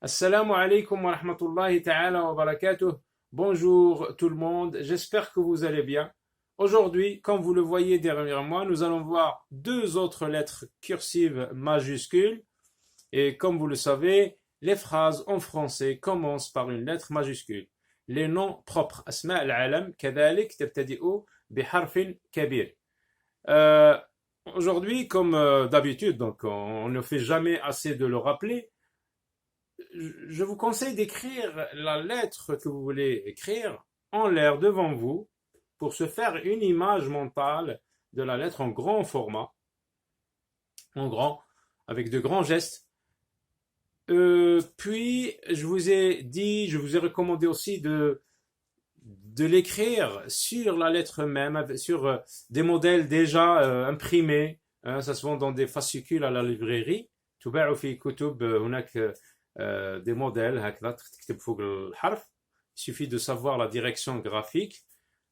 Assalamu alaikum wa rahmatullahi ta'ala wa barakatuh. Bonjour tout le monde, j'espère que vous allez bien. Aujourd'hui, comme vous le voyez derrière moi, nous allons voir deux autres lettres cursives majuscules. Et comme vous le savez, les phrases en français commencent par une lettre majuscule. Les noms propres, asma al-alam, كذلك تبتدئ بحرف كبير. Euh, Aujourd'hui, comme d'habitude, donc on ne fait jamais assez de le rappeler, je vous conseille d'écrire la lettre que vous voulez écrire en l'air devant vous pour se faire une image mentale de la lettre en grand format, en grand, avec de grands gestes. Puis, je vous ai recommandé aussi de l'écrire sur la lettre même, sur des modèles déjà imprimés. Ça se vend dans des fascicules à la librairie. تباع في كتب هناك des modèles هكذا تكتب فوق الحرف. Il suffit de savoir la direction graphique.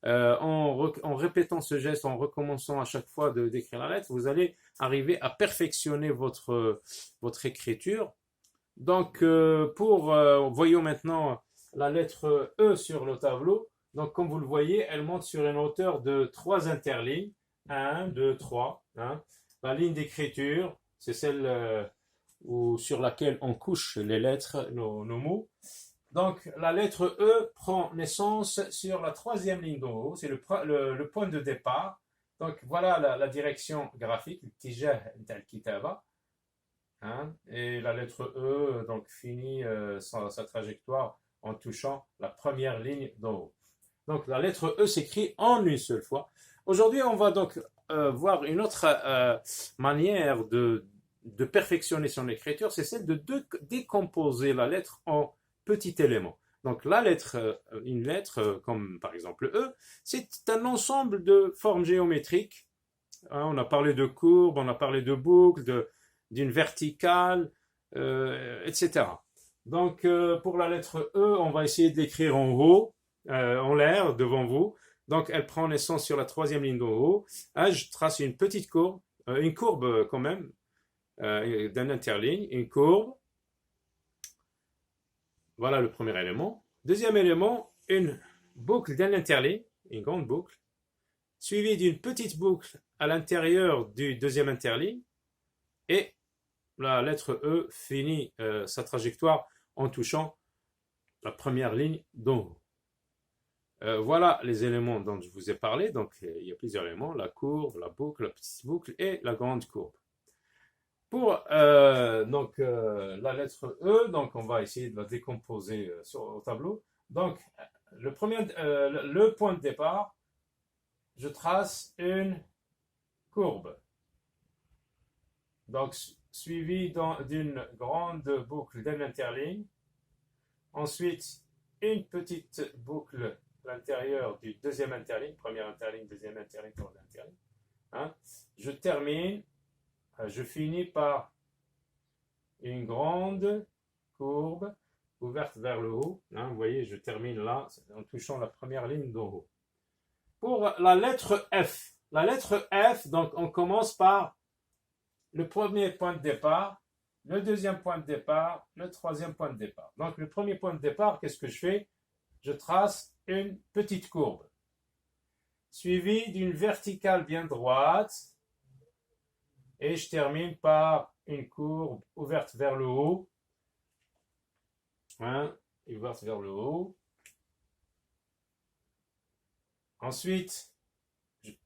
En répétant ce geste, en recommençant à chaque fois d'écrire la lettre, vous allez arriver à perfectionner votre écriture. Donc, voyons maintenant la lettre E sur le tableau. Donc, comme vous le voyez, elle monte sur une hauteur de 3 interlignes. 1, 2, 3. Hein. La ligne d'écriture, c'est celle sur laquelle on couche les lettres, nos mots. Donc, la lettre E prend naissance sur la troisième ligne d'en haut. C'est le point de départ. Donc, voilà la direction graphique, الاتجاه نتاع الكتابة. Hein, et la lettre E donc finit sa trajectoire en touchant la première ligne d'en haut. Donc la lettre E s'écrit en une seule fois. Aujourd'hui, on va donc voir une autre manière de perfectionner son écriture, c'est celle de décomposer la lettre en petits éléments. Donc la lettre, une lettre comme par exemple E, c'est un ensemble de formes géométriques. Hein, on a parlé de courbes, on a parlé de boucles, d'une verticale, etc. Donc, pour la lettre E, on va essayer de l'écrire en haut, en l'air, devant vous. Donc, elle prend naissance sur la troisième ligne d'en haut. Hein, je trace une petite courbe, une courbe quand même, d'un interligne, une courbe. Voilà le premier élément. Deuxième élément, une boucle d'un interligne, une grande boucle, suivie d'une petite boucle à l'intérieur du deuxième interligne. Et la lettre E finit sa trajectoire en touchant la première ligne d'en haut. Voilà les éléments dont je vous ai parlé. Donc, il y a plusieurs éléments, la courbe, la boucle, la petite boucle et la grande courbe. Pour la lettre E, donc on va essayer de la décomposer au tableau. Donc, le point de départ, je trace une courbe. Donc, suivi d'une grande boucle d'un interligne. Ensuite, une petite boucle à l'intérieur du deuxième interligne, première interligne, deuxième interligne, troisième interligne. Hein. Je finis par une grande courbe ouverte vers le haut. Hein, vous voyez, je termine là en touchant la première ligne d'en haut. Pour la lettre F, donc on commence par le premier point de départ, le deuxième point de départ, le troisième point de départ. Donc le premier point de départ, qu'est-ce que je fais? Je trace une petite courbe, suivie d'une verticale bien droite, et je termine par une courbe ouverte vers le haut. Hein, ouverte vers le haut. Ensuite,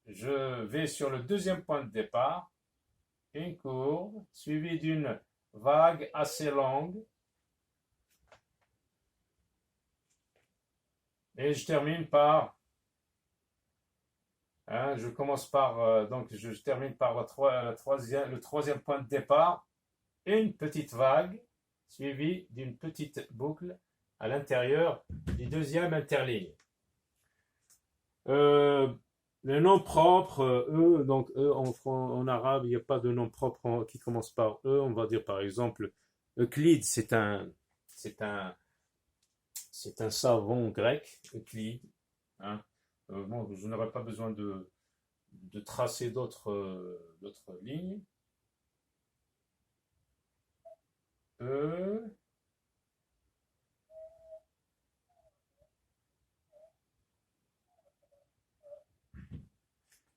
je vais sur le deuxième point de départ, une courbe suivie d'une vague assez longue. Et je termine par, je commence par, donc je termine par le troisième point de départ, une petite vague suivie d'une petite boucle à l'intérieur du deuxième interligne. Le nom propre, E, donc E en arabe, il n'y a pas de nom propre qui commence par E. On va dire par exemple Euclide, c'est un savant grec, Euclide. Hein. Bon, je n'aurais pas besoin de tracer d'autres lignes. E,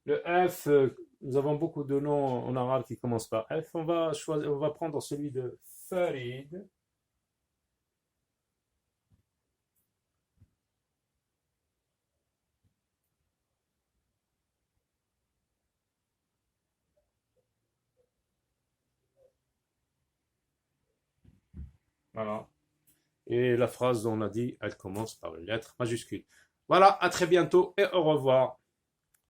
Le F, nous avons beaucoup de noms en arabe qui commencent par F. On va choisir, on va prendre celui de Farid. Voilà. Et la phrase dont on a dit, elle commence par une lettre majuscule. Voilà, à très bientôt et au revoir.